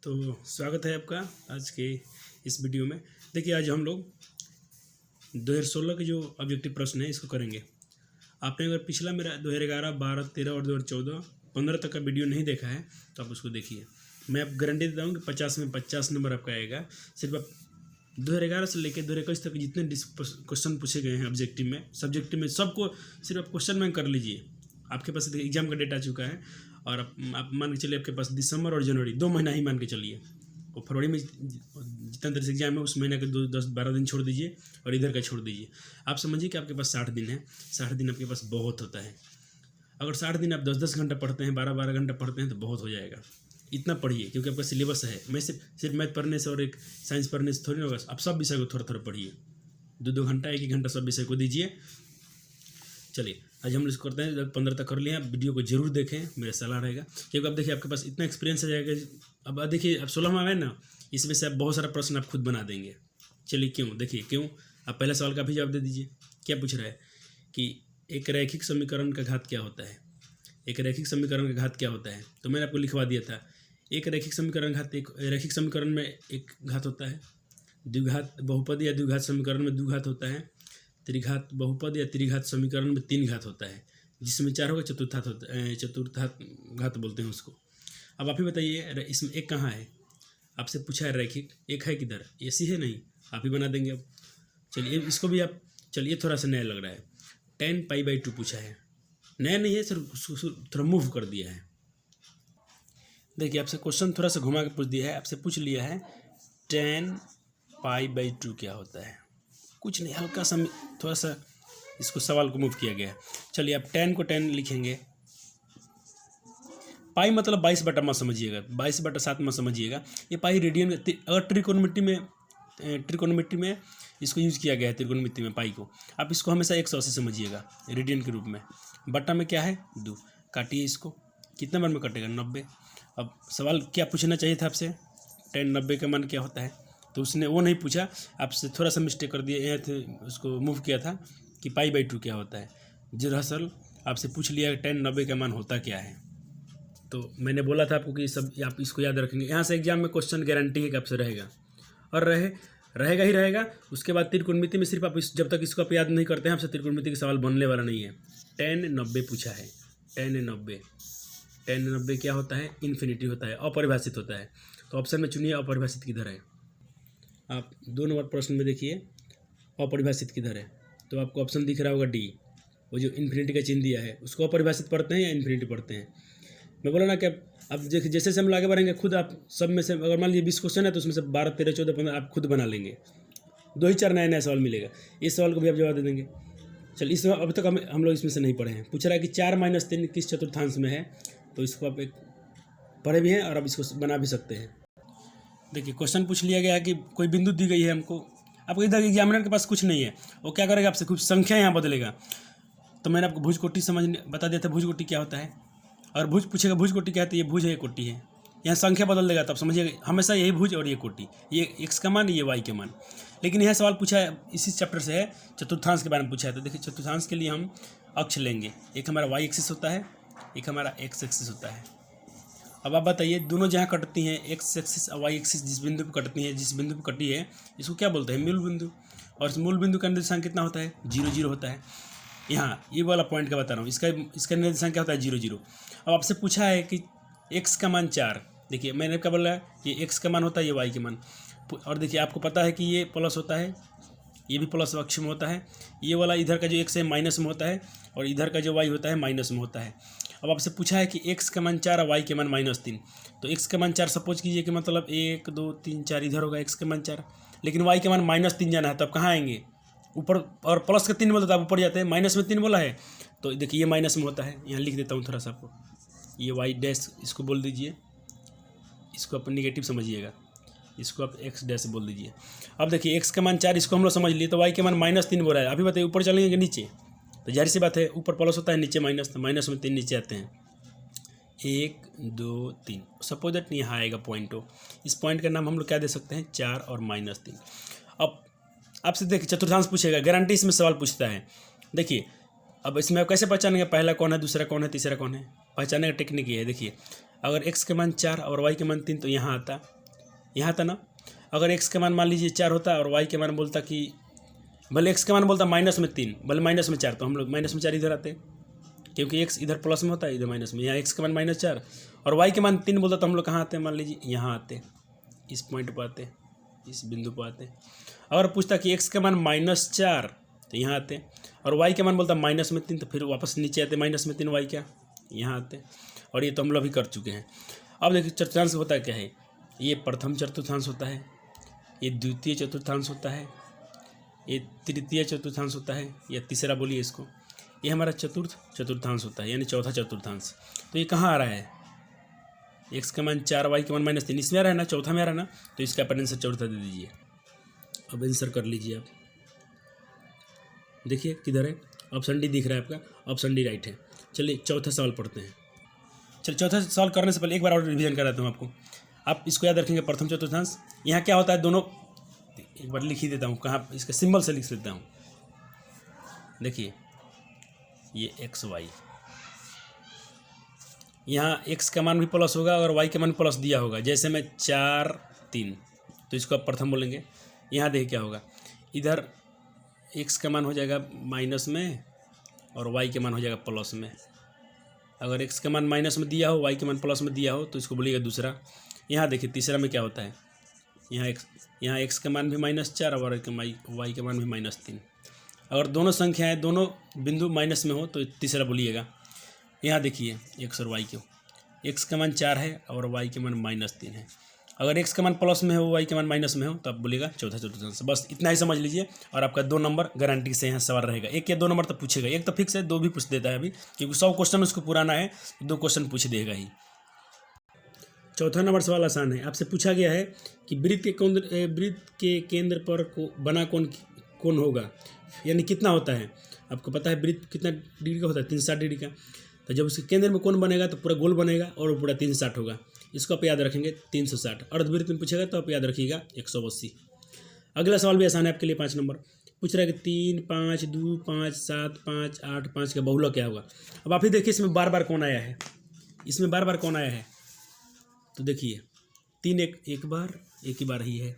तो स्वागत है आपका आज के इस वीडियो में। देखिए आज हम लोग 2016 के जो ऑब्जेक्टिव प्रश्न है इसको करेंगे। आपने अगर पिछला मेरा 2011, 12, 13 और 2014, 15 तक का वीडियो नहीं देखा है तो आप उसको देखिए। मैं आप गारंटी देता हूँ कि 50 में 50 नंबर आपका आएगा। सिर्फ आप 2011 से लेकर 2021 तक जितने क्वेश्चन पूछे गए हैं ऑब्जेक्टिव में, सब्जेक्टिव में, सबको सिर्फ आप क्वेश्चन बैंक कर लीजिए। आपके पास एग्जाम का डेट आ चुका है और आप मान के चलिए आपके पास दिसंबर और जनवरी 2 महीना ही मान के चलिए, और फरवरी में जितना देर से एग्जाम है उस महीने के 10-12 दिन छोड़ दीजिए और इधर का छोड़ दीजिए। आप समझिए कि आपके पास 60 दिन है। 60 दिन आपके पास बहुत होता है। अगर 60 दिन आप 10-10 घंटा पढ़ते हैं, 12-12 घंटा पढ़ते हैं तो बहुत हो जाएगा। इतना पढ़िए क्योंकि आपका सिलेबस है। मैं सिर्फ मैथ पढ़ने से और एक साइंस पढ़ने से थोड़ी ना होगा। आप सब विषय को थोड़ा थोड़ा पढ़िए। 2-2 घंटा 1-1 घंटा सब विषय को दीजिए। चलिए आज हम इसको करते हैं। जब 15 तक कर लिया, वीडियो को जरूर देखें, मेरा सलाह रहेगा। क्योंकि अब देखिए आपके पास इतना एक्सपीरियंस आ जाएगा। अब देखिए अब 16 में आए ना, इसमें से आप बहुत सारा प्रश्न आप खुद बना देंगे। चलिए क्यों, देखिए क्यों। आप पहले सवाल का भी जवाब दे दीजिए। क्या पूछ रहा है कि एक रैखिक समीकरण का घात क्या होता है। एक रैखिक समीकरण का घात क्या होता है, तो मैंने आपको लिखवा दिया था। एक रैखिक समीकरण घात, एक रैखिक समीकरण में एक घात होता है। द्विघात बहुपद या द्विघात समीकरण में 2 घात होता है। त्रिघात बहुपद या त्रिघात समीकरण में 3 घात होता है। जिसमें 4 होगा चतुर्थात होता है, चतुर्थात घात बोलते हैं उसको। अब आप ही बताइए इसमें एक कहाँ है। आपसे पूछा है रैखिक, एक है किधर, ऐसी है नहीं, आप ही बना देंगे। अब चलिए इसको भी आप, चलिए थोड़ा सा नया लग रहा है। 10π/2 पूछा है। नया नहीं है, सिर्फ थोड़ा मूव कर दिया है। देखिए आपसे क्वेश्चन थोड़ा सा घुमा के पूछ दिया है। आपसे पूछ लिया है 10π/2 क्या होता है। कुछ नहीं, हल्का सा थोड़ा सा इसको सवाल को मूव किया गया है। चलिए आप 10 को 10 लिखेंगे। पाई मतलब 22 बटा मत समझिएगा, 22/7 मत समझिएगा। ये पाई रेडियन, अगर त्रिकोणमिति में इसको यूज़ किया गया है, त्रिकोणमिति में पाई को, आप इसको हमेशा 180 समझिएगा रेडियन के रूप में। बटा में क्या है 2, काटिए इसको। कितने बार में कटेगा 90। अब सवाल क्या पूछना चाहिए था आपसे, 10/90 का मान क्या होता है, तो उसने वो नहीं पूछा। आपसे थोड़ा सा मिस्टेक कर दिया, उसको मूव किया था कि π/2 क्या होता है। दरअसल आपसे पूछ लिया 10/90 का मान होता क्या है। तो मैंने बोला था आपको कि सब आप इसको याद रखेंगे। यहाँ से एग्जाम में क्वेश्चन गारंटी है कि आपसे रहेगा और रहेगा ही रहेगा। उसके बाद त्रिकोणमिति में सिर्फ आप जब तक इसको आप याद नहीं करते हैं, आपसे त्रिकोणमिति का सवाल बनने वाला नहीं है। 10/90 पूछा है। 10/90 क्या होता है, इन्फिनिटी होता है, अपरिभाषित होता है। तो ऑप्शन में चुनिए अपरिभाषित किधर है। आप 2 नंबर प्रश्न में देखिए अपरिभाषित किधर है, तो आपको ऑप्शन दिख रहा होगा डी। वो जो इन्फिनिटी का चिन्ह दिया है उसको अपरिभाषित पढ़ते हैं या इन्फिनिटी पढ़ते हैं। मैं बोला ना कि अब जैसे जैसे हम आगे बढ़ेंगे, खुद आप सब में से अगर मान लीजिए 20 क्वेश्चन है तो उसमें से 12, 13, 14, 15 आप खुद बना लेंगे। 2 ही 4 नया सवाल मिलेगा। इस सवाल को भी आप जवाब दे देंगे। चलिए इसमें अभी तक हम लोग इसमें से नहीं पढ़े हैं। पूछ रहा है कि 4-3 किस चतुर्थांश में है, तो इसको आप एक पढ़े भी हैं और आप इसको बना भी सकते हैं। देखिए क्वेश्चन पूछ लिया गया है कि कोई बिंदु दी गई है हमको। आपको इधर एग्जामिनर के पास कुछ नहीं है, वो क्या करेगा, आपसे कुछ संख्या यहाँ बदलेगा। तो मैंने आपको भुज कोटि बता दिया था, भुज कोटि क्या होता है। और भुज पूछेगा भुज कोटि क्या है, तो ये भुज है, ये कोटि है। यहाँ संख्या बदल देगा तो आप समझिएगा हमेशा यही भुज और ये कोटि, ये x का मान, ये y के मान। लेकिन यह सवाल पूछा है इसी चैप्टर से है, चतुर्थांश के बारे में पूछा है। तो देखिए चतुर्थांश के लिए हम अक्ष लेंगे। एक हमारा y एक्सिस होता है, एक हमारा x एक्सिस होता है। अब आप बताइए दोनों जहाँ कटती हैं, x एक्सिस और y एक्सिस जिस बिंदु पर कटती है, जिस बिंदु पर कटी है, इसको क्या बोलते हैं, मूल बिंदु। और इस मूल बिंदु का निर्देशांक कितना होता है, 0-0 होता है। यहाँ ये वाला पॉइंट का बता रहा हूँ, इसका निर्देशांक क्या होता है, 0-0। अब आपसे पूछा है कि x का मान 4। देखिए मैंने क्या बोला, ये x का मान होता है, ये y के मान। और देखिए आपको पता है कि ये प्लस होता है, ये भी प्लस अक्ष में होता है। ये वाला इधर का जो x है माइनस में होता है, और इधर का जो y होता है माइनस में होता है। अब आपसे पूछा है कि x का मान 4 और y के मान -3। तो x का मान 4 सपोज कीजिए कि मतलब 1, 2, 3, 4 इधर होगा x का मान 4, लेकिन y के मान -3 जाना है। तो आप कहाँ आएंगे, ऊपर। और प्लस का 3 बोला तो आप ऊपर जाते हैं, माइनस में 3 बोला है तो देखिए ये माइनस में होता है। यहाँ लिख देता हूँ थोड़ा सा आपको, ये y डैश इसको बोल दीजिए, इसको आप नेगेटिव समझिएगा, इसको आप x डैश बोल दीजिए। अब देखिए x का मान 4, इसको हम लोग समझ लिए, तो y के मान -3 बोल रहा है। अभी बताइए ऊपर चलेंगे नीचे, तो जाहिर सी बात है ऊपर प्लस होता है, नीचे माइनस, तो माइनस में 3 नीचे आते हैं। 1, 2, 3 सपोज दैट यहाँ आएगा पॉइंट हो। इस पॉइंट का नाम हम लोग क्या दे सकते हैं, 4 और -3। अब आपसे देखिए चतुर्थांश पूछेगा, गारंटी इसमें सवाल पूछता है। देखिए अब इसमें आप कैसे पहचानेंगे, पहला कौन है, दूसरा कौन है, तीसरा कौन है। पहचानने का टेक्निक ये है। देखिए अगर x के मान 4 और y के मान 3 तो यहाँ आता ना। अगर x के मान मान लीजिए 4 होता और y के मान बोलता कि भले x के मान बोलता -3 भले -4, तो हम लोग -4 इधर आते, क्योंकि x इधर प्लस में होता है, इधर माइनस में। यहाँ x के मान -4 और y के मान 3 बोलता तो हम लोग कहाँ आते हैं, मान लीजिए यहाँ आते, इस पॉइंट पर आते, इस बिंदु पर आते। अगर पूछता कि x के मान -4 तो यहाँ आते, और y के मान बोलता -3 तो फिर वापस नीचे आते, -3 y क्या यहाँ आते। और ये तो हम लोग अभी कर चुके हैं। अब देखिए चतुर्थांश होता क्या है, ये प्रथम चतुर्थांश होता है, ये द्वितीय चतुर्थांश होता है, ये तृतीय चतुर्थांश होता है, या तीसरा बोलिए इसको, ये हमारा चतुर्थांश होता है, यानी चौथा चतुर्थांश। तो ये कहाँ आ रहा है, x का मान 4 y के मान -3, इसमें आ रहा है ना, चौथा में आ रहा है ना, तो इसका अपन आंसर चौथा दे दीजिए। अब आंसर कर लीजिए आप, देखिए किधर है, ऑप्शन डी दिख रहा है आपका, ऑप्शन डी राइट है। चलिए चौथा सवाल पढ़ते हैं। चलिए चौथा सवाल करने से पहले एक बार और रिवीजन कराता हूँ आपको, आप इसको याद रखेंगे। प्रथम चतुर्थांश, यहाँ क्या होता है, दोनों एक बार लिख ही देता हूँ, कहाँ इसके सिंबल से लिख देता हूँ। देखिए ये एक्स वाई, यहाँ x का मान भी प्लस होगा और y का मान प्लस दिया होगा, जैसे मैं 4 3, तो इसको आप प्रथम बोलेंगे। यहाँ देखिए क्या होगा, इधर x का मान हो जाएगा माइनस में और y के मान हो जाएगा प्लस में। अगर x का मान माइनस में दिया हो, y के मान प्लस में दिया हो, तो इसको बोलिएगा दूसरा। यहाँ देखिए तीसरा में क्या होता है, यहाँ x का मान भी -4 और y का मान भी -3। अगर दोनों संख्याएं, दोनों बिंदु माइनस में हो तो तीसरा बोलिएगा। यहाँ देखिए x और y क्यों, x का मान 4 है और y के मान -3 है। अगर x का मान प्लस में हो, y के मान माइनस में हो, तो आप बोलिएगा चौथा चतुर्थांश। बस इतना ही समझ लीजिए और आपका 2 नंबर गारंटी से यहाँ सवाल रहेगा। 1 या 2 नंबर तो पूछेगा, 1 तो फिक्स है, 2 भी पूछ देता है अभी, क्योंकि 100 क्वेश्चन उसको पुराना है, 2 क्वेश्चन पूछ देगा ही। चौथा नंबर सवाल आसान है, आपसे पूछा गया है कि वृत्त के केंद्र पर बना कौन होगा, यानी कितना होता है। आपको पता है वृत्त कितना डिग्री का होता है, 360 डिग्री का। तो जब उसके केंद्र में कौन बनेगा तो पूरा गोल बनेगा और वो पूरा 360 होगा। इसको आप याद रखेंगे 360। अर्धवृत्त में पूछेगा तो आप याद रखिएगा 180। अगला सवाल भी आसान है आपके लिए, 5 नंबर पूछ रहा है कि 3 5 2 5 7 5 8 5 का बहुलक क्या होगा। अब आप ही देखिए इसमें बार बार कौन आया है, इसमें बार बार कौन आया है, तो देखिए 3 एक बार, एक ही बार ही है।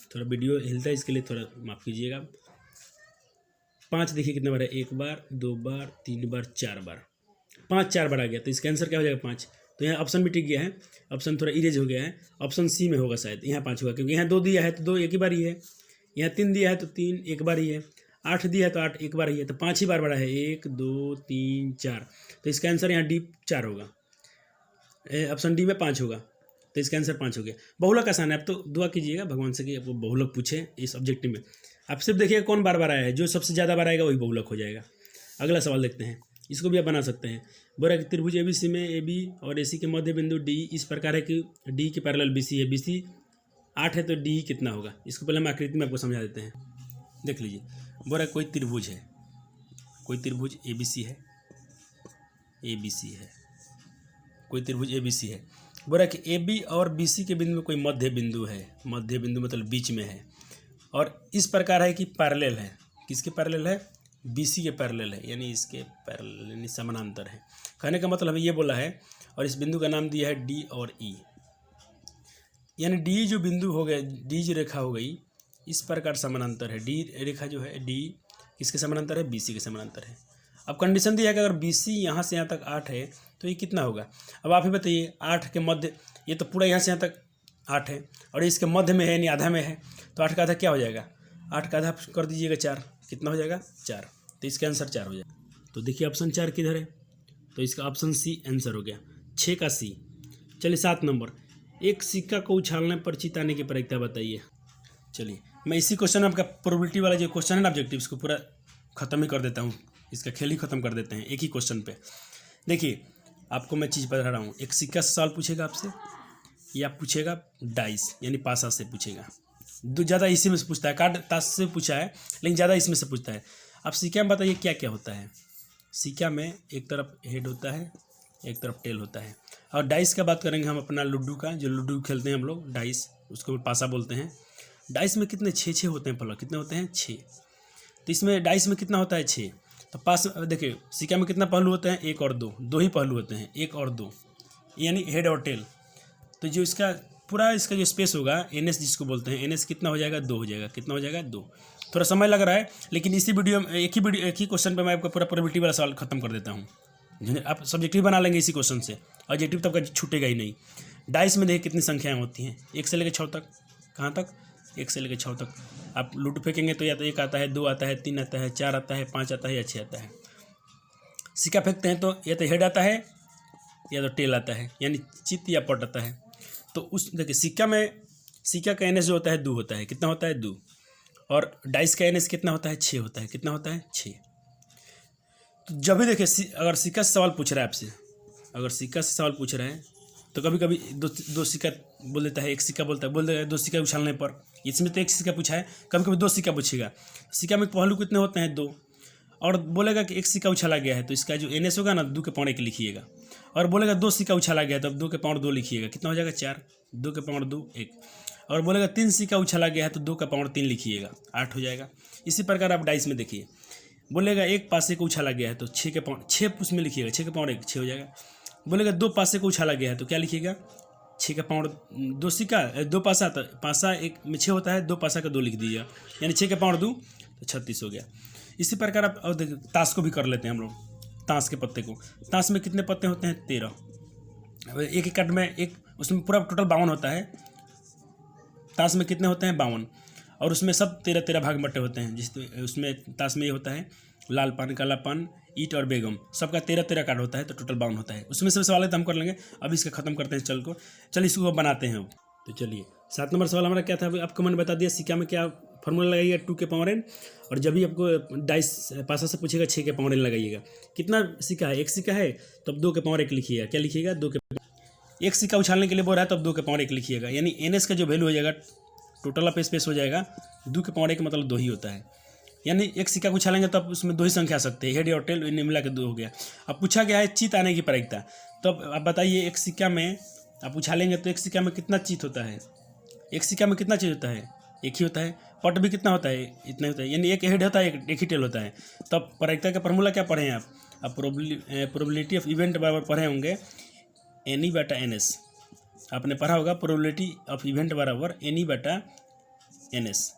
थोड़ा वीडियो हिलता है, इसके लिए थोड़ा माफ़ कीजिएगा। 5 देखिए कितने बार है, 1 बार 2 बार 3 बार 4 बार, 5 4 बार आ गया, तो इसका आंसर क्या हो जाएगा 5। तो यहाँ ऑप्शन भी टिक गया है, ऑप्शन थोड़ा इरेज हो गया है, ऑप्शन सी में होगा शायद, यहाँ 5 होगा, क्योंकि यहाँ 2 दिया है तो 2 एक ही बार ही है, यहाँ 3 दिया है तो 3 एक बार ही है, 8 दिया है तो 8 एक बार ही है, तो 5 ही बार बड़ा है, 1 2 3 4। तो इसका आंसर यहाँ डी 4 होगा, ऑप्शन डी में 5 होगा, तो इसका आंसर 5 हो गया। बहुलक आसान है, आप तो दुआ कीजिएगा भगवान से कि आपको बहुलक पूछे इस ऑब्जेक्टिव में। आप सिर्फ देखिए कौन बार बार आया है, जो सबसे ज़्यादा बार आएगा वही बहुलक हो जाएगा। अगला सवाल देखते हैं, इसको भी आप बना सकते हैं। बोला कि त्रिभुज ABC में AB और AC के मध्य बिंदु D इस प्रकार है कि D के पैरेलल BC है, BC 8 है तो D कितना होगा। इसको पहले हम आकृति में आपको समझा देते हैं, देख लीजिए। बोला कोई त्रिभुज है, कोई त्रिभुज ABC है, ABC है, कोई त्रिभुज ABC है। बोला कि AB और BC के बिंदु में कोई मध्य बिंदु है, मध्य बिंदु मतलब बीच में है, और इस प्रकार है कि पैरेलल है, किसके पैरेलल है, BC के पैरेलल है, यानी इसके पैरेलल यानी समानांतर है। कहने का मतलब ये बोला है, और इस बिंदु का नाम दिया है D और E, यानी D जो बिंदु हो गया, D जो रेखा हो गई, इस प्रकार समानांतर है। D रेखा जो है, D किसके समानांतर है, BC के समानांतर है। अब कंडीशन दिया है कि अगर BC यहाँ से यहाँ तक 8 है तो ये कितना होगा। अब आप ही बताइए, 8 के मध्य, ये तो पूरा यहाँ से यहाँ तक 8 है और इसके मध्य में है यानी आधा में है, तो 8 का आधा क्या हो जाएगा, 8 का आधा कर दीजिएगा 4, कितना हो जाएगा 4, तो इसका आंसर 4 हो जाएगा। तो देखिए ऑप्शन 4 किधर है, तो इसका ऑप्शन सी आंसर हो गया, 6 का सी। चलिए 7 नंबर, एक सिक्का को उछालने पर चिताने की प्रक्रिया बताइए। चलिए मैं इसी क्वेश्चन में आपका प्रोबेबिलिटी वाला जो क्वेश्चन है ना ऑब्जेक्टिव, इसको पूरा ख़त्म ही कर देता हूँ, इसका खेल ही ख़त्म कर देते हैं एक ही क्वेश्चन पे। देखिए आपको मैं चीज़ बता रहा हूँ, एक सिक्का से सवाल पूछेगा आपसे, या पूछेगा डाइस यानी पासा से पूछेगा, ज़्यादा इसी में से पूछता है, कार्ड ताश से पूछा है लेकिन ज़्यादा इसमें से पूछता है। आप सिक्का में बताइए क्या क्या होता है। सिक्का में एक तरफ हेड होता है, एक तरफ टेल होता है। और डाइस का बात करेंगे हम अपना लूडो का, जो लूडो खेलते हैं हम लोग, डाइस उसको पासा बोलते हैं। डाइस में कितने 6 होते हैं, फलक कितने होते हैं 6, तो इसमें डाइस में कितना होता है 6, तो पास देखिए सिक्का में कितना पहलू होते हैं, एक और दो, दो ही पहलू होते हैं, एक और दो, यानी हेड और टेल। तो जो इसका पूरा इसका जो स्पेस होगा एन एस जिसको बोलते हैं, एन एस कितना हो जाएगा, 2 हो जाएगा। कितना हो जाएगा, 2। थोड़ा समय लग रहा है, लेकिन इसी वीडियो में एक ही क्वेश्चन पे मैं आपका पूरा प्रोबेबिलिटी वाला सवाल खत्म कर देता हूँ। आप सब्जेक्टिव बना लेंगे इसी क्वेश्चन से, ऑब्जेक्टिव तब का छूटेगा ही नहीं। डाइस में देखिए कितनी संख्याएँ होती हैं, 1 से लेकर 6 तक। कहाँ तक, 1 से लेकर 6 तक। आप लूडो फेंकेंगे तो या तो 1 आता है, 2 आता है, 3 आता है, 4 आता है, 5 आता है या 6 आता है। सिक्का फेंकते हैं तो या तो हेड आता है या तो टेल आता है, यानी चित या पट आता है। तो उस देखिए सिक्का का एनएस जो होता है 2 होता है। कितना होता है, 2। और डाइस का एनएस कितना होता है, 6 होता है। कितना होता है, 6। तो जब भी देखिए अगर सिक्का से सवाल पूछ रहा है आपसे, अगर सिक्का से सवाल पूछ रहा है तो कभी कभी दो सिक्का बोल देता है, एक सिक्का बोल देता है 2 सिक्का उछालने पर। इसमें तो एक सिक्का पूछा है, कभी कभी 2 सिक्का पूछेगा। सिक्का में पहलू कितने होते हैं, 2। और बोलेगा कि 1 सिक्का उछाला गया है तो इसका जो एनएस होगा ना 2 के पावर 1 लिखिएगा। और बोलेगा 2 सिक्का उछाला गया है तो 2 के पावर 2 लिखिएगा। कितना हो जाएगा, 4। 2 के पावर 2 1। और बोलेगा 3 सिक्का उछाला गया है तो 2 का पावर 3 लिखिएगा, 8 हो जाएगा। इसी प्रकार आप डाइस में देखिए, बोलेगा 1 पासे को उछाला गया है तो 6 के पावर 6 उसमें लिखिएगा, 6 के पावर 1 6 हो जाएगा। बोलेगा 2 पासे को उछाला गया है तो क्या लिखिएगा, 6 का पावर 2 सिक्का 2 पासा, तो पासा 1 में 6 होता है, 2 पासा का 2 लिख दीजिएगा, यानी 6 का पावर 2 तो 36 हो गया। इसी प्रकार आप और देखिए ताश को भी कर लेते हैं हम लोग। ताश के पत्ते को, ताश में कितने पत्ते होते हैं, 13। एक एक कट में एक, उसमें पूरा टोटल 52 होता है। ताश में कितने होते हैं, 52। और उसमें सब 13 भाग बटे होते हैं। जिस उसमें ताश में ये होता है लाल पान, काला पान, ईट और बेगम, सबका 13 कार्ड होता है, तो टोटल 52 होता है। उसमें से सवाल है तो हम कर लेंगे। अब इसका खत्म करते हैं चलिए इसको बनाते हैं। तो चलिए 7 नंबर सवाल हमारा क्या था, अभी आपको मैंने बता दिया। सिक्का में क्या फॉर्मूला लगाइएगा, 2 के पावर n। और जब भी आपको डाइस पासा से पूछेगा 6 के पावर n लगाइएगा। कितना सिक्का है, 1 सिक्का है तो अब 2 के पावर 1 लिखिएगा। क्या लिखिएगा, 2 के 1 सिक्का उछालने के लिए बोल रहा है तो अब 2 के पावर 1 लिखिएगा, यानी एनएस का जो वैल्यू हो जाएगा टोटल ऑफ स्पेस हो जाएगा 2 के पावर 1 मतलब 2 ही होता है। यानी 1 सिक्का को उछालेंगे तो अब उसमें 2 ही संख्या आ सकते हैं, हेड और टेल मिला के 2 हो गया। अब पूछा गया है चित आने की प्रायिकता। तो अब आप बताइए 1 सिक्का में आप उछालेंगे तो 1 सिक्का में कितना चित होता है, 1 सिक्का में कितना चित होता है, 1 ही होता है। पट भी कितना होता है, इतना होता है, यानी 1 हेड होता है, एक ही टेल होता है। तब प्रायिकता का फॉर्मूला क्या पढ़े हैं आप प्रोबेबिलिटी ऑफ इवेंट बराबर पढ़े होंगे एन बटा एन एस। आपने पढ़ा होगा प्रोबेबिलिटी ऑफ इवेंट बराबर एन बटा एन एस।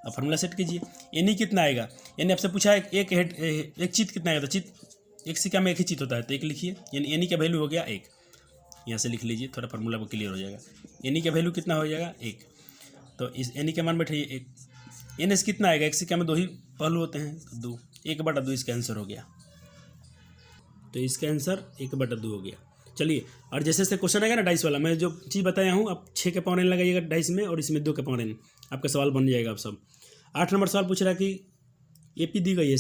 अब फॉर्मूला सेट कीजिए। एन कितना आएगा, यानी आपसे पूछा है एक चित कितना आएगा, तो चित 1 सिक्का में 1 ही चित होता है तो 1 लिखिए, यानी एन का वैल्यू हो गया 1। यहाँ से लिख लीजिए, थोड़ा फॉर्मूला वो क्लियर हो जाएगा। एन का वैल्यू कितना हो जाएगा, 1। तो इस एन का मान बैठाइए 1। एन एस कितना आएगा, 1 सिक्का में 2 ही पहलू होते हैं तो 2, 1/2 इसका आंसर हो गया। तो इसका आंसर 1/2 हो गया। चलिए, और जैसे जैसे क्वेश्चन आएगा ना डाइस वाला, मैं जो चीज़ बताया हूँ आप 6 के पावर n लगाइएगा डाइस में, और इसमें 2 के पावर n, आपका सवाल बन जाएगा। आप सब 8 नंबर सवाल पूछ रहा है कि एपी दी गई है,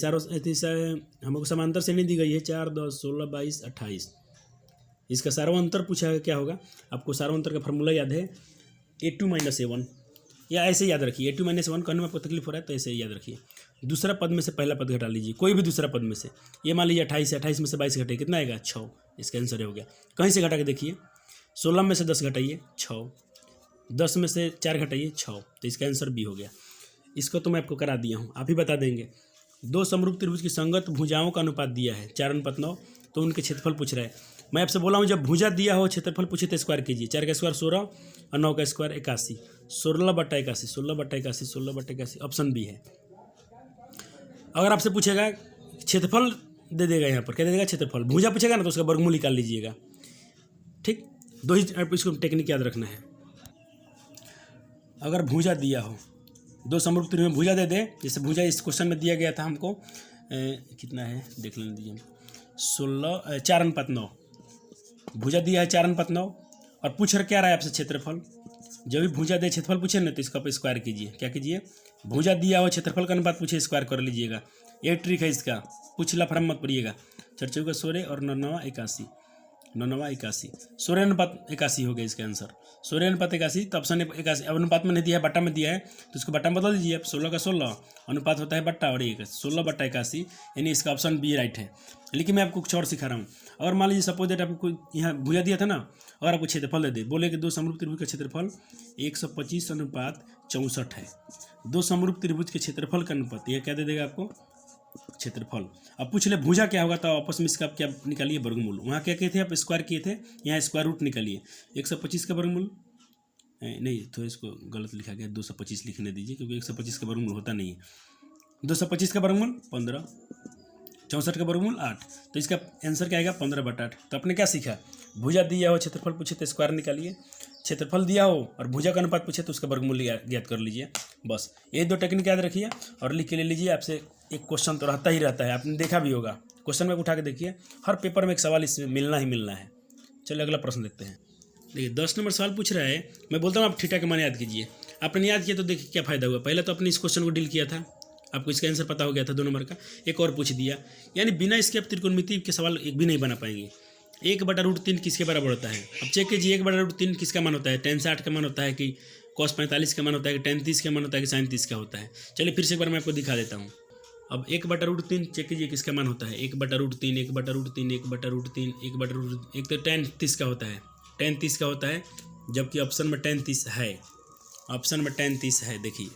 हमको समांतर से नहीं दी गई है, 4 10 16 22 28। इसका सार्वंतर पूछा है, क्या होगा। आपको सार्वंतर का फॉर्मूला याद है, A2 - A1, या ऐसे याद रखिए। A2 - A1 करने में आपको तकलीफ हो रहा है तो ऐसे ही याद रखिए। दूसरा पद में से पहला पद घटा लीजिए, कोई भी दूसरा पद में से। ये मान लीजिए 28 है, 28 में से 22 घटाइए, कितना आएगा, 6। इसका आंसर हो गया। कहीं से घटा के देखिए, 16 में से 10 घटाइए, 6। 10 में से 4 घटाइए, 6। तो इसका आंसर बी हो गया। इसको तो मैं आपको करा दिया हूँ, आप ही बता देंगे। 2 समरूप त्रिभुज की संगत भुजाओं का अनुपात दिया है 4:9, तो उनके क्षेत्रफल पूछ रहा है। मैं आपसे बोला हूँ जब भुजा दिया हो क्षेत्रफल पूछे तो स्क्वायर कीजिए। 4 का स्क्वायर 16 और 9 का स्क्वायर 81, 16/81, 16/81, 16/81, ऑप्शन बी है। अगर आपसे पूछेगा क्षेत्रफल दे देगा, यहाँ पर क्या दे देगा, क्षेत्रफल। भुजा पूछेगा ना तो उसका वर्गमूल निकाल लीजिएगा। ठीक, 2 ही इसको टेक्निक याद रखना है। अगर भुजा दिया हो, 2 समरूप त्रिभुज में भुजा दे दे, जैसे भुजा इस क्वेश्चन में दिया गया था हमको, कितना है देख लेने दीजिए, 4:9 भुजा दिया है 4:9, और पूछ क्या रहा है आपसे, क्षेत्रफल। जब भी भुजा दे क्षेत्रफल पूछे ना तो इसका पे स्क्वायर कीजिए। क्या कीजिए, भुजा दिया हो क्षेत्रफल का अनुपात पूछे, स्क्वायर कर लीजिएगा। ये ट्रिक है इसका, कुछ लफड़ा मत पड़िएगा। 4 × 16 और 9 × 81, 9 × 81, 16:81 हो गया इसका आंसर। 16:81, तो ऑप्शन 81 अनुपात में नहीं दिया है, बट्टा में दिया है, तो इसको बट्टा में बदल दीजिए। 16 का 16 अनुपात होता है बट्टा, और ये 16/81, यानी इसका ऑप्शन बी राइट है। लेकिन मैं आपको कुछ और सिखा रहा हूँ। अगर मान लीजिए सपोज दैट आपको यहाँ भुजा दिया था ना, और आपको क्षेत्रफल दे दे, बोले कि 2 समरूप त्रिभुज का क्षेत्रफल 125/64 है। 2 समरूप त्रिभुज के क्षेत्रफल का अनुपात, यह क्या दे देगा आपको, क्षेत्रफल। अब पूछ ले भुजा क्या होगा, तो आपस में इसका क्या निकालिए, वर्गमूल। वहाँ क्या किए थे आप, स्क्वायर किए थे, यहाँ स्क्वायर रूट निकालिए। 125 का वर्गमूल नहीं, तो इसको गलत लिखा गया, 225 लिखने दीजिए, क्योंकि 125 का वर्गमूल होता नहीं है। 225 का वर्गमूल 15, 64 का वर्गमूल 8, तो इसका आंसर क्या आएगा 15/8। तो आपने क्या सीखा, भुजा दिया हो, क्षेत्रफल पूछे तो स्क्वायर निकालिए, क्षेत्रफल दिया हो और भुजा का अनुपात पूछे तो उसका वर्गमूल ज्ञात कर लीजिए। बस ये 2 टेक्निक याद रखिए और लिख के ले लीजिए। आपसे एक क्वेश्चन तो रहता ही रहता है, आपने देखा भी होगा, क्वेश्चन में उठा के देखिए, हर पेपर में एक सवाल इसमें मिलना ही मिलना है। चलिए अगला प्रश्न देखते हैं। देखिए 10 नंबर सवाल पूछ रहा है, मैं बोलता हूँ आप थीटा के मान याद कीजिए। आपने याद किया तो देखिए क्या फ़ायदा हुआ। पहले तो आपने इस क्वेश्चन को डील किया था, आपको इसका आंसर पता हो गया था 2 नंबर का। एक और पूछ दिया, यानी बिना इसके आप त्रिकोणमिति के सवाल एक भी नहीं बना पाएंगे। 1/√3 किसके बराबर होता है। अब चेक कीजिए 1/√3 किसका मान होता है, tan 60 का मान होता है कि cos 45 का मान होता है कि tan 30 का मान होता है कि sin 30 का होता है। चलिए फिर से एक बार मैं आपको दिखा देता हूँ। अब 1/√3 चेक कीजिए किसका मान होता है, 1/√3 1/√3 1/√3 1/√3, एक तो tan 30 का होता है, tan 30 का होता है, जबकि ऑप्शन में tan 30 है, ऑप्शन में tan 30 है। देखिए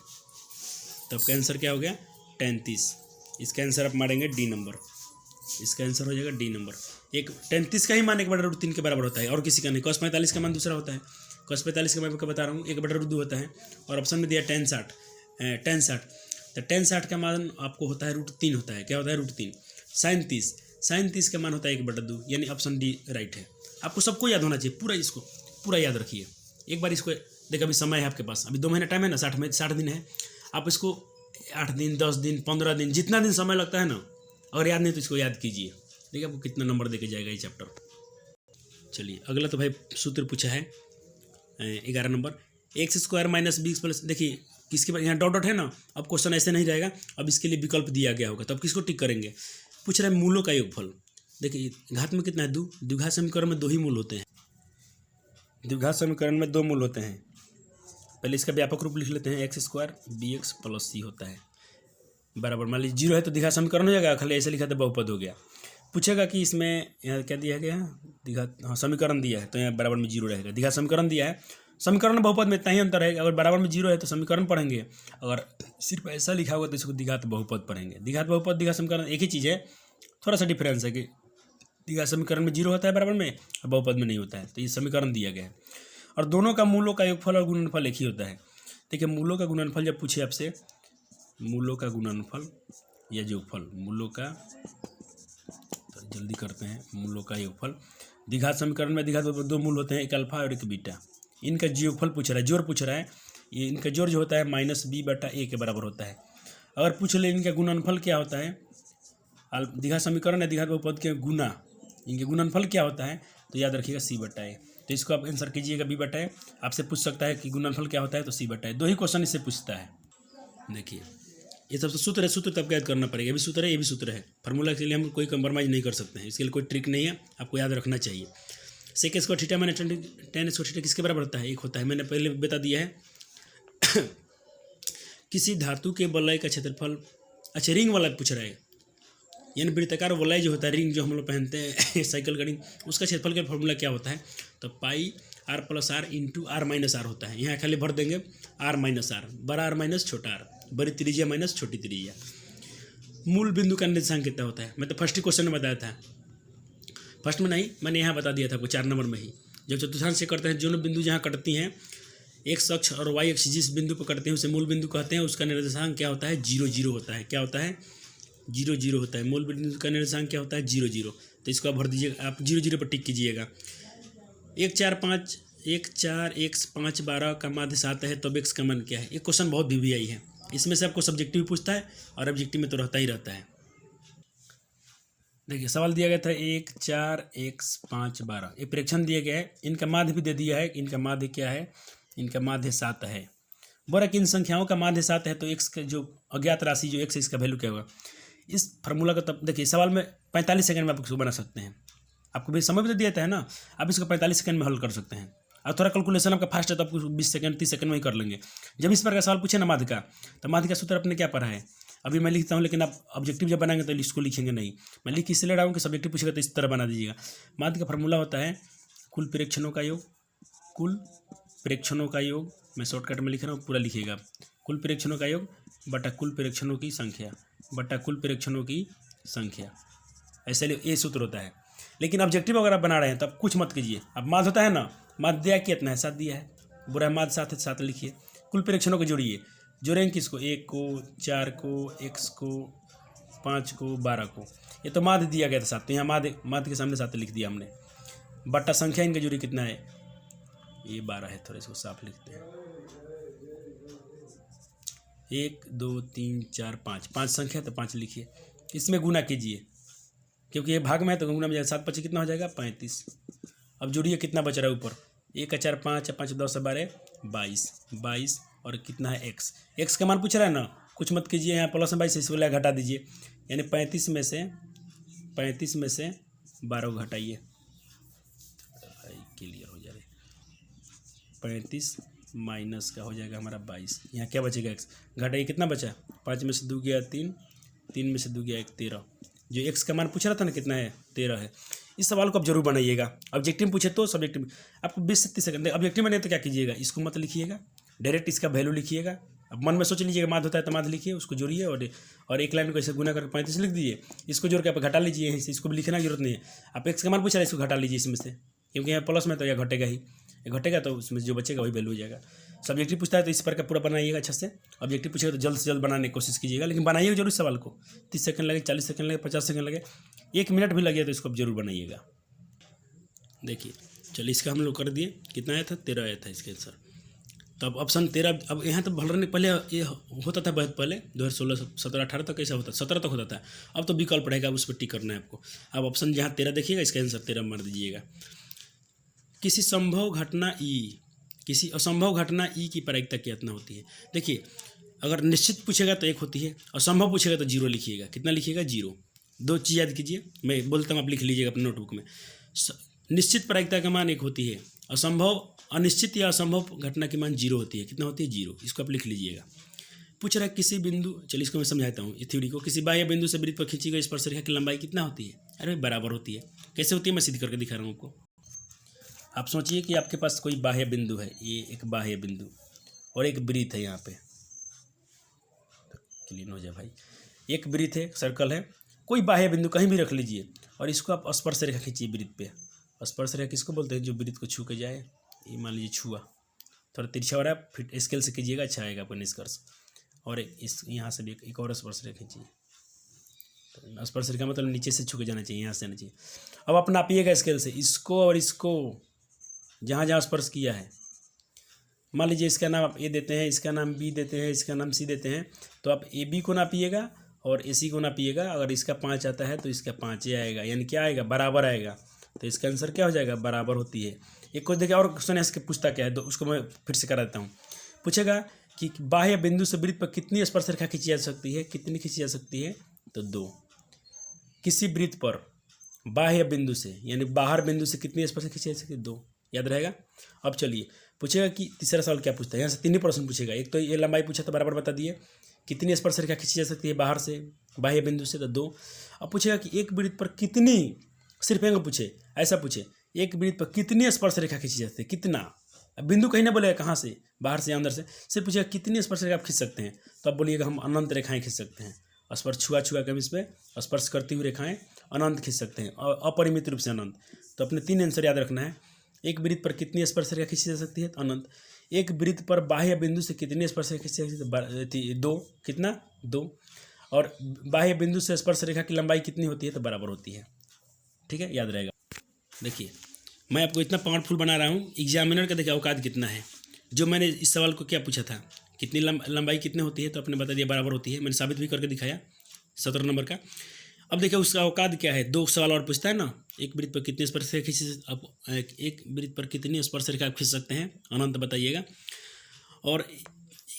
तो आपका आंसर क्या हो गया, tan 30। इसका आंसर आप मारेंगे डी नंबर, इसका आंसर हो जाएगा डी नंबर। एक tan 30 का ही मान 1/√3 के बराबर होता है और किसी का नहीं। cos 45 का मान दूसरा होता है, cos 45 का मैं आपको बता रहा हूँ 1/2 होता है, और ऑप्शन में दिया tan 60। तो tan 60 का मान आपको होता है √3 होता है, क्या होता है √3। sin 30 का मान होता है 1/2, यानी ऑप्शन डी राइट है। आपको सबको याद होना चाहिए, पूरा इसको पूरा याद रखिए। एक बार इसको देखिए, अभी समय है आपके पास, अभी 2 महीना टाइम है ना, 60 दिन है। आप इसको 8 दिन 10 दिन 15 दिन जितना दिन समय लगता है ना, अगर याद नहीं तो इसको याद कीजिए, देखिए आपको कितना नंबर देके जाएगा ये चैप्टर। चलिए अगला तो भाई सूत्र पूछा है 11 नंबर, x² - b+। देखिए किसके बाद यहाँ डॉट डॉट है ना, अब क्वेश्चन ऐसे नहीं रहेगा, अब इसके लिए विकल्प दिया गया होगा, तो अब किसको टिक करेंगे। पूछ रहा है मूलों का योगफल। देखिए घात में कितना है 2, द्विघात समीकरण में 2 ही मूल होते हैं, द्विघात समीकरण में 2 मूल होते हैं। पहले इसका व्यापक रूप लिख लेते हैं, x² bx + c होता है बराबर, मान लीजिए 0 है तो द्विघात समीकरण हो जाएगा, खाली ऐसे लिखा था बहुपद हो गया। पूछेगा कि इसमें यहाँ क्या दिया गया है, द्विघात, हाँ समीकरण दिया है, तो यहाँ बराबर में 0 रहेगा। द्विघात समीकरण दिया है, समीकरण बहुपद में इतना ही अंतर है, अगर बराबर में 0 है तो समीकरण पढ़ेंगे, अगर सिर्फ ऐसा लिखा होगा तो इसको द्विघात बहुपद पढ़ेंगे। द्विघात बहुपद द्विघात समीकरण एक ही चीज़ है, थोड़ा सा डिफरेंस है कि द्विघात समीकरण में 0 होता है बराबर में और बहुपद में नहीं होता है, तो ये समीकरण दिया गया है। और दोनों का मूलों का योगफल और गुणनफल एक ही होता है। देखिए मूलों का गुणनफल जब पूछे आपसे, मूलों का गुणनफल या योगफल, मूलों का, तो जल्दी करते हैं, मूलों का योगफल। द्विघात समीकरण में द्विघात 2 मूल होते हैं, एक अल्फा और एक बीटा। इनका योगफल पूछ रहा है, जोड़ पूछ रहा है, ये इनका जोड़ जो होता है -b/a के बराबर होता है। अगर पूछ ले इनका गुणनफल क्या होता है, द्विघात समीकरण या द्विघात बहुपद के गुना, इनके गुणनफल क्या होता है, तो याद रखिएगा c/a। तो इसको आप आंसर कीजिएगा b/a। आपसे पूछ सकता है कि गुणनफल क्या होता है, तो c/a। 2 ही क्वेश्चन इससे पूछता है। देखिए ये सब सूत्र है, सूत्र तब याद करना पड़ेगा, ये भी सूत्र है, ये भी सूत्र है। फार्मूला के लिए हम कोई कंप्रोमाइज़ नहीं कर सकते हैं, इसके लिए कोई ट्रिक नहीं है, आपको याद रखना चाहिए। sec² θ - tan² θ किसके बराबर होता है, 1 होता है, मैंने पहले बता दिया है। किसी धातु के वलय का क्षेत्रफल, अच्छा रिंग वाला पूछ रहा है, यानी वृत्ताकार वलय जो होता है, रिंग जो हम लोग पहनते हैं साइकिल का रिंग, उसका क्षेत्रफल का फॉर्मूला क्या होता है, तो πr + r × r - r होता है। यहाँ खाली भर देंगे r - r, बड़ा r - छोटा r, बड़ी त्रिज्या माइनस छोटी त्रिज्या। मूल बिंदु का निर्देशांक कितना होता है, मैं तो फर्स्ट ही क्वेश्चन में बताया था, फर्स्ट में नहीं, मैंने यहाँ बता दिया था आपको 4 नंबर में ही। जब चतुर्थांश से करते हैं, दोनों बिंदु जहाँ कटती हैं, x अक्ष और y अक्ष जिस बिंदु पर कटते हैं उसे मूल बिंदु कहते हैं, उसका निर्देशांक क्या होता है, 0 0 होता है। क्या होता है, 0 0 होता है। मूल बिंदु का निर्देशांक क्या होता है, 0 0। तो इसको आप भर दीजिएगा, आप 0 0 पर टिक कीजिएगा। 1 4 5 x 5 12 का माध्य 7 है, तो x का मान क्या है। ये क्वेश्चन बहुत VVI है, इसमें से आपको सब्जेक्टिव पूछता है और ऑब्जेक्टिव में तो रहता ही रहता है। देखिए सवाल दिया गया था 1 4 x 5 12, ये प्रेक्षण दिया गया है, इनका माध्य भी दे दिया है, इनका माध्य क्या है, इनका माध्य 7 है। बोला कि इन संख्याओं का माध्य 7 है, तो x का जो अज्ञात राशि जो x है, इसका वैल्यू क्या होगा। इस फार्मूला का तब देखिए सवाल में 45 सेकंड में आप इसको बना सकते हैं, आपको भी समय भी तो दिया था है ना, आप इसको 45 सेकंड में हल कर सकते हैं। और थोड़ा कैलकुलेशन आपका फास्ट है तो आपको 20 सेकंड 30 सेकंड में ही कर लेंगे। जब इस पर का सवाल पूछे ना माध्य का, तो माध्य का सूत्र आपने क्या पढ़ा है, अभी मैं लिखता हूँ, लेकिन आप ऑब्जेक्टिव जब बनाएंगे तो इसको लिखेंगे नहीं, मैं लिख इसलिए रहा हूँ कि सब्जेक्टिव पूछेगा तो इस तरह बना दीजिएगा। माध्य का फार्मूला होता है कुल प्रेक्षणों का योग, कुल प्रेक्षणों का योग, मैं शॉर्टकट में लिख रहा हूँ, पूरा लिखिएगा, कुल प्रेक्षणों का योग बटा कुल प्रेक्षणों की संख्या, बटा कुल प्रेक्षणों की संख्या। ऐसे ये सूत्र होता है। लेकिन ऑब्जेक्टिव अगर आप बना रहे हैं तो आप कुछ मत कीजिए। अब माध्य होता है ना, माध्य दिया कितना है, 7 दिया है, बुरा माध्य 7 है, 7 लिखिए। कुल प्रेक्षणों को जोड़िए, जोड़ेंगे किसको, 1 को, 4 को, x को, 5 को, 12 को। ये तो माध्य दिया गया था 7, तो यहाँ माध्य के सामने 7 लिख दिया हमने। बटा संख्या इनका जोड़ी कितना है, ये 12 है, थोड़ा इसको साफ लिखते हैं। 1 2 3 4 5, 5 संख्या तो 5 लिखिए। इसमें गुना कीजिए, क्योंकि ये भाग में है तो गुना में जाएगा। 7 5 कितना हो जाएगा, 35। अब जोड़िए कितना बच रहा है ऊपर, 1 का 4 5, 5 10 12 22, और कितना है x का मान पूछ रहा है ना, कुछ मत कीजिए, यहाँ प्लस में 22 इसको लगा घटा दीजिए, यानी 35 में से 12 घटाइए, क्लियर हो जाएगा। 35 माइनस का हो जाएगा हमारा 22, यहाँ क्या बचेगा x, घटाइए कितना बचा, 5 में से 2 गया 3, 3 में से 2 गया 1, 13। जो x का मान पूछ रहा था ना कितना है, 13 है। इस सवाल को आप जरूर बनाइएगा। ऑब्जेक्टिव पूछे तो सब्जेक्टिव आपको 20 से 30 सेकंड, ऑब्जेक्टिव में नहीं तो क्या कीजिएगा, इसको मत लिखिएगा, डायरेक्ट इसका वैल्यू लिखिएगा। अब मन में सोच लीजिएगा माध्य होता है तो माध्य लिखिए, उसको जोड़िए और एक लाइन को ऐसे गुना करके 35 लिख दीजिए। इसको जोड़ के आप घटा लीजिए, यहीं से इसको भी लिखने की जरूरत नहीं है। आप x का मान पूछ रहा है, इसको घटा लीजिए इसमें से, क्योंकि यहाँ प्लस में तो यह घटेगा ही, घटेगा तो उसमें जो बचेगा वही वैल्यू हो जाएगा। सब्जेक्टिव पूछता है तो इस पर का पूरा बनाइएगा अच्छा से। ऑब्जेक्टिव पूछेगा तो जल्द से जल्द बनाने की कोशिश कीजिएगा, लेकिन बनाइएगा जरूर सवाल को। 30 सेकंड लगे, 40 सेकंड लगे, 50 सेकंड लगे, 1 मिनट भी लगे तो इसको आप जरूर बनाइएगा। देखिए चलिए इसका हम लोग कर दिए, कितना आया था, 13 आया था इसका आंसर। तो अब ऑप्शन 13, अब यहाँ तो भलने पहले ये होता था, बहुत पहले 2016 17 18 तक कैसा होता, 17 तक होता था। अब तो विकल्प रहेगा, उस पर टिक करना है आपको। अब ऑप्शन जहाँ 13 देखिएगा, इसका आंसर 13 मार दीजिएगा। किसी असंभव घटना ई की प्रायिकता कितना होती है। देखिए अगर निश्चित पूछेगा तो 1 होती है, असंभव पूछेगा तो 0 लिखिएगा। कितना लिखिएगा, 0। 2 चीज़ याद कीजिए, मैं बोलता हूँ आप लिख लीजिएगा अपने नोटबुक में। निश्चित प्रायिकता का मान 1 होती है, अनिश्चित या असंभव घटना की मान 0 होती है। कितना होती है, 0। इसको आप लिख लीजिएगा। पूछ रहा है किसी बिंदु, चलिए इसको मैं समझाता हूँ, इस थ्योरी को। किसी बाह्य बिंदु से वृत्त पर खींची गई स्पर्शरेखा की लंबाई कितना होती है, अरे बराबर होती है। कैसे होती है, मैं सिद्ध करके दिखा रहा हूँ आपको। आप सोचिए कि आपके पास कोई बाह्य बिंदु है, ये एक बाह्य बिंदु और एक वृत्त है यहाँ पे, क्लीन हो जाए भाई। एक वृत्त है, सर्कल है, कोई बाह्य बिंदु कहीं भी रख लीजिए और इसको आप स्पर्श रेखा खींचिए वृत्त पे। स्पर्श रेखा किसको बोलते हैं, जो वृत्त को छू के जाए। ये मान लीजिए छुआ, थोड़ा तिरछा हो रहा है, फिर स्केल से कीजिएगा, अच्छा आएगा आपका निष्कर्ष। और इस यहाँ से भी एक और स्पर्श रेखा खींचिए। तो स्पर्श रेखा मतलब नीचे से छू के जाना चाहिए, यहाँ से आना चाहिए। अब आप नापिएगा स्केल से इसको और इसको, जहाँ जहाँ स्पर्श किया है। मान लीजिए इसका नाम आप ए देते हैं, इसका नाम बी देते हैं, इसका नाम सी देते हैं, तो आप ए बी को नापिएगा और ए सी को नापिएगा। अगर इसका 5 आता है तो इसका 5 आएगा, यानी क्या आएगा, बराबर आएगा। तो इसका आंसर क्या हो जाएगा, बराबर होती है। एक कुछ देखिए और क्वेश्चन इसके पूछता क्या है, तो उसको मैं फिर से करा देता हूँ। पूछेगा कि बाह्य बिंदु से वृत्त पर कितनी स्पर्श रेखा खींची जा सकती है, कितनी खींची जा सकती है, तो 2। किसी वृत्त पर बाह्य बिंदु से यानी बाहर बिंदु से कितनी स्पर्श रेखा खींची जा सकती है, 2। याद रहेगा। अब चलिए पूछेगा कि तीसरा सवाल क्या पूछता है, यहाँ से 3 ही प्रश्न पूछेगा। एक तो ये लंबाई पूछा तो बराबर बता दिए, कितनी स्पर्श रेखा खींची जा सकती है बाहर से, बाह्य बिंदु से, तो 2। अब पूछेगा कि एक वृत्त पर कितनी, सिर्फ एक पूछे, ऐसा पूछे, एक वृत्त पर कितनी स्पर्श रेखा खींची जाती है, कितना। अब बिंदु कहीं ना बोलेगा कहाँ से, बाहर से या अंदर से, सिर्फ पूछेगा कितनी स्पर्श रेखा आप खींच सकते हैं, तो आप बोलिएगा हम अनंत रेखाएं खींच सकते हैं। स्पर्श छुआ के हम इस पर स्पर्श करती हुई रेखाएं अनंत खींच सकते हैं, अपरिमित रूप से अनंत। तो अपने 3 आंसर याद रखना है। एक वृत्त पर कितनी स्पर्श रेखा खींची जा सकती है, तो अनंत। एक वृत्त पर बाह्य बिंदु से कितनी स्पर्श रेखा खींची जा सकती है, 2। कितना, 2। और बाह्य बिंदु से स्पर्श रेखा की लंबाई कितनी होती है, तो बराबर होती है। ठीक है, याद रहेगा। देखिए मैं आपको इतना पावरफुल बना रहा हूँ, एग्जामिनर का देखिए औकात कितना है। जो मैंने इस सवाल को क्या पूछा था, कितनी लंबाई कितनी होती है, तो आपने बता दिया बराबर होती है। मैंने साबित भी करके दिखाया 17 नंबर का। अब देखिए उसका औकात क्या है, 2 सवाल और पूछता है ना। एक वृत्त पर कितनी स्पर्श रेखा खींच, आप एक वृत्त पर कितनी स्पर्श रेखा खींच सकते हैं, अनंत बताइएगा। और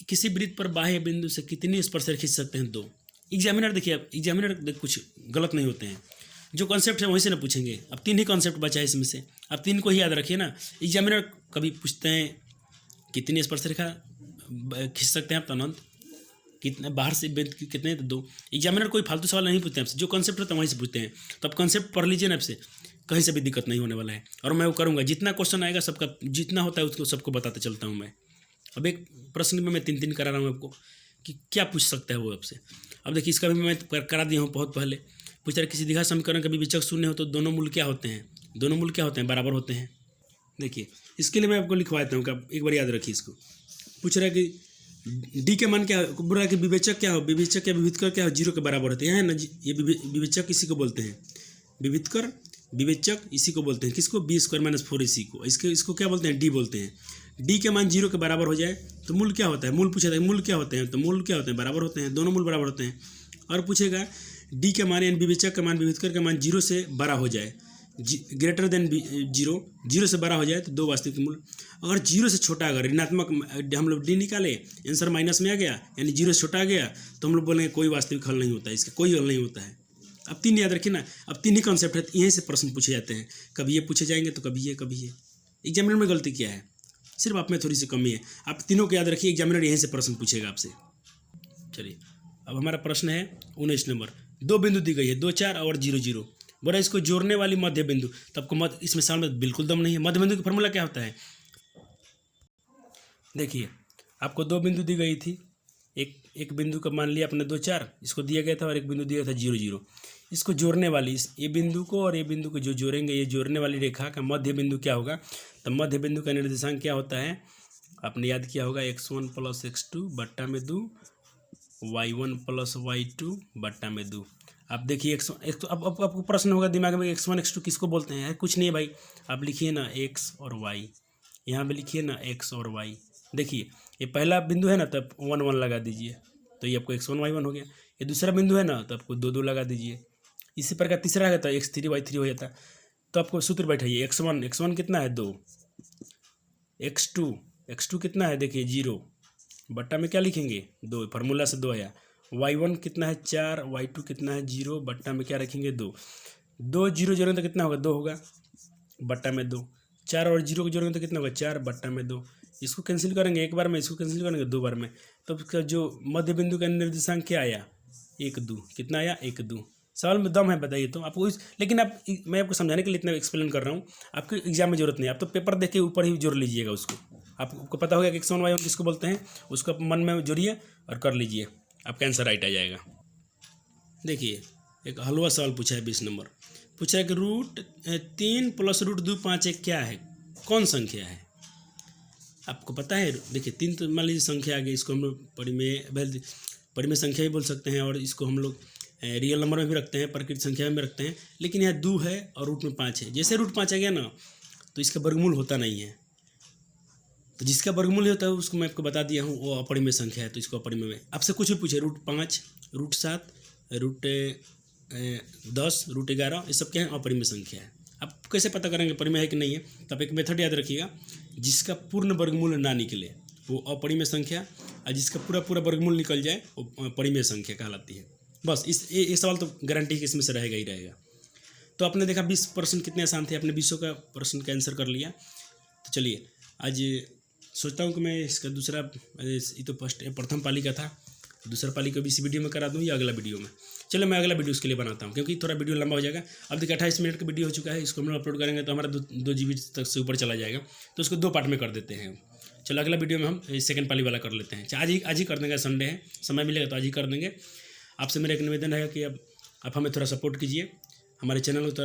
किसी वृत्त पर बाह्य बिंदु से कितनी स्पर्श रेखा खींच सकते हैं, 2। एग्जामिनर देखिए, एग्जामिनर कुछ गलत नहीं होते हैं, जो कॉन्सेप्ट है वहीं से ना पूछेंगे। अब 3 ही कॉन्सेप्ट बचा है इसमें से, अब 3 को ही याद रखिए ना। एग्जामिनर कभी पूछते हैं कितनी स्पर्श रेखा खींच सकते हैं आप, तो अनंत। कितने बाहर से कितने, तो 2। एग्जामिनर कोई फालतू सवाल नहीं पूछते हैं आपसे, जो कॉन्सेप्ट होता है वहीं से पूछते हैं। तो अब कॉन्सेप्ट पढ़ लीजिए ना, आपसे कहीं से भी दिक्कत नहीं होने वाला है। और मैं वो करूँगा, जितना क्वेश्चन आएगा सबका जितना होता है उसको सबको बताते चलता हूँ मैं। अब एक प्रश्न में मैं 3 करा रहा हूँ आपको। कि क्या पूछ सकता है वो आपसे। अब देखिए इसका भी मैं करा दिया हूँ बहुत पहले। पूछ रहा है किसी द्विघात समीकरण का विवेचक शून्य हो तो दोनों मूल क्या होते हैं, दोनों मूल क्या होते हैं, बराबर होते हैं। देखिए इसके लिए मैं आपको लिखवा देता हूँ कि आप एक बार याद रखिए इसको। पूछ रहा है कि डी के मान क्या बोल रहा है कि विवेचक क्या हो, विवेचक या विविधकर क्या हो, 0 के बराबर होते हैं ना। ये विवेचक इसी को बोलते हैं, विविधकर विवेचक इसी को बोलते हैं। किसको, b² - 4 इसी को। इसको क्या बोलते हैं, डी बोलते हैं। डी के मान 0 के बराबर हो जाए तो मूल क्या होता है, मूल पूछा था मूल क्या होते हैं, तो मूल क्या होते हैं, बराबर होते हैं, दोनों मूल बराबर होते हैं। और पूछेगा डी के मान यानी विवेचक का मान विविधकर का मान 0 से बड़ा हो जाए, ग्रेटर देन 0 से बड़ा हो जाए तो 2 वास्तविक मूल। अगर 0 से छोटा, अगर ऋणात्मक हम लोग डी निकाले, आंसर माइनस में आ गया यानी 0 से छोटा आ गया तो हम लोग बोलेंगे कोई वास्तविक हल नहीं होता है, इसका कोई हल नहीं होता है। अब 3 याद रखिए ना, अब 3 ही कॉन्सेप्ट है, यहीं से प्रश्न पूछे जाते हैं। कभी ये पूछे जाएंगे तो कभी ये, कभी ये। एग्जामिनर में गलती क्या है, सिर्फ आप में थोड़ी सी कमी है। आप तीनों को याद रखिए, एग्जामिनर यहीं से प्रश्न पूछेगा आपसे। चलिए अब हमारा प्रश्न है 19 नंबर। 2 बिंदु दी गई है, 2, 4 और 0, 0। बोला इसको जोड़ने वाली मध्य बिंदु, तो आपको इसमें सामने बिल्कुल दम नहीं है। मध्य बिंदु की फॉर्मूला क्या होता है, देखिए आपको 2 बिंदु दी गई थी, एक बिंदु का मान लिया अपने 2, 4 इसको दिया गया था, और एक बिंदु दिया था 0, 0। इसको जोड़ने वाली, ये बिंदु को और ये बिंदु को जो जोड़ेंगे, ये जोड़ने वाली रेखा का मध्य बिंदु क्या होगा, तो मध्य बिंदु का निर्देशांक क्या होता है, आपने याद किया होगा, x1 + x2 बट्टा में 2, y1 + y2 बट्टा में 2। आप देखिए अब आपको प्रश्न होगा दिमाग में, x1 x2 किसको बोलते हैं, कुछ नहीं है भाई, आप लिखिए ना x और y, यहाँ पे लिखिए ना x और y। देखिए ये पहला बिंदु है ना, तब 1, 1 लगा दीजिए तो ये आपको x1 y1 हो गया। ये दूसरा बिंदु है ना, तो आपको 2, 2 लगा दीजिए। इसी प्रकार तीसरा है तो x3 y3 हो जाता। तो आपको सूत्र बैठाइए, x1 कितना है 2, x2 कितना है देखिए 0, बट्टा में क्या लिखेंगे 2, फार्मूला से 2 आया। y1 कितना है 4, y2 कितना है 0, बट्टा में क्या रखेंगे 2, 2 0 जोड़ेंगे तो कितना होगा 2 होगा, बट्टा में 2, 4 और 0 को जोड़ेंगे तो कितना होगा 4, बट्टा में 2। इसको कैंसिल करेंगे एक बार में, इसको कैंसिल करेंगे 2 बार में, तो उसका जो मध्य बिंदु का निर्देशांक क्या आया 1, 2, कितना आया 1, 2। सवाल में दम है बताइए तो आपको लेकिन मैं आपको समझाने के लिए इतना एक्सप्लेन कर रहा हूँ, आपको एग्जाम में जरूरत नहीं, आप तो पेपर देख के ऊपर ही जोड़ लीजिएगा उसको। आपको पता होगा कि x1 y1 किसको बोलते हैं, उसको मन में जोड़िए और कर लीजिए, आपका आंसर राइट आ जाएगा। देखिए एक हलवा सवाल पूछा है 20 नंबर। पूछा है कि √3 + √2 5 1 क्या है, कौन संख्या है, आपको पता है। देखिए 3 तो मान लीजिए संख्या आ गई, इसको हम लोग परिमेय संख्या भी बोल सकते हैं, और इसको हम लोग रियल नंबर में भी रखते हैं, प्रकृत संख्या में भी रखते हैं। लेकिन यहाँ 2 है और रूट में 5 है, जैसे √5 आ गया ना तो इसका वर्गमूल होता नहीं है, तो जिसका वर्गमूल होता है उसको मैं आपको बता दिया हूँ, वो अपरिमेय संख्या है। तो इसको अपरिमेय में आपसे कुछ भी पूछे, √5, √7, √10, √11, ये सब क्या है अपरिमेय संख्या है। आप कैसे पता करेंगे परिमेय है कि नहीं है, तो आप एक मेथड याद रखिएगा, जिसका पूर्ण वर्गमूल ना निकले वो अपरिमेय संख्या, और जिसका पूरा वर्गमूल निकल जाए वो परिमेय संख्या कहलाती है। बस ये सवाल तो गारंटी है कि इसमें से रहेगा ही रहेगा। तो आपने देखा 20 प्रश्न कितने आसान थे, आपने 20 का प्रश्न का आंसर कर लिया। तो चलिए आज सोचता हूँ कि मैं इसका दूसरा, ये तो प्रथम पाली का था, दूसरा पाली को भी इसी वीडियो में करा दूँ या अगला वीडियो में। चलो मैं अगला वीडियो उसके लिए बनाता हूँ, क्योंकि थोड़ा वीडियो लंबा हो जाएगा। अब देखिए 28 मिनट का वीडियो हो चुका है, इसको हम लोग अपलोड करेंगे तो हमारा 2 GB तक से ऊपर चला जाएगा, तो उसको 2 पार्ट में कर देते हैं। चलो अगला वीडियो में हम सेकंड पाली वाला कर लेते हैं। आज ही कर देंगे, संडे है, समय मिलेगा तो आज ही कर देंगे। आपसे मेरा एक निवेदन है कि अब आप हमें थोड़ा सपोर्ट कीजिए, हमारे चैनल को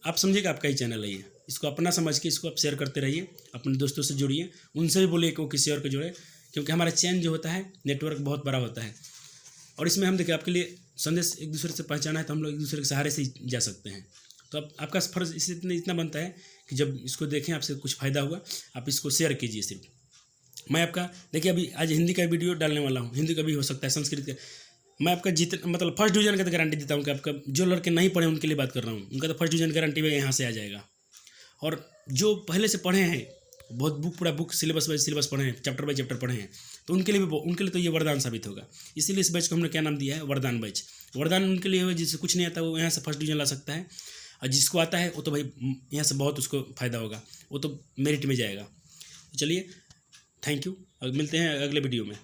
आप समझिएगा आपका ही चैनल है ये, इसको अपना समझ के इसको आप शेयर करते रहिए, अपने दोस्तों से जोड़िए, उनसे भी बोलिए कि वो किसी और को जोड़े, क्योंकि हमारा चैन जो होता है नेटवर्क बहुत बड़ा होता है, और इसमें हम देखिए आपके लिए संदेश एक दूसरे से पहचाना है तो हम लोग एक दूसरे के सहारे से जा सकते हैं। तो अब आपका फर्ज इससे इतना बनता है कि जब इसको देखें आपसे कुछ फ़ायदा हुआ आप इसको शेयर कीजिए। सिर्फ मैं आपका देखिए अभी आज हिंदी का वीडियो डालने वाला हूँ, हिंदी का भी हो सकता है, संस्कृत का। मैं आपका मतलब फर्स्ट डिवीजन का तो गारंटी देता हूँ कि आपका जो लड़के नहीं पढ़े उनके लिए बात कर रहा हूँ, उनका तो फर्स्ट डिवीजन गारंटी में यहाँ से आ जाएगा। और जो पहले से पढ़े हैं, बहुत पूरा बुक सिलेबस बाई सिलेबस पढ़े हैं, चैप्टर बाई चैप्टर पढ़े हैं, तो उनके लिए तो ये वरदान साबित होगा। इसीलिए इस बैच को हमने क्या नाम दिया है, वरदान बैच। वरदान उनके लिए हो जिससे कुछ नहीं आता वो यहाँ से फर्स्ट डिवीजन ला सकता है, और जिसको आता है वो तो भाई यहाँ से बहुत उसको फ़ायदा होगा, वो तो मेरिट में जाएगा। चलिए थैंक यू, मिलते हैं अगले वीडियो में।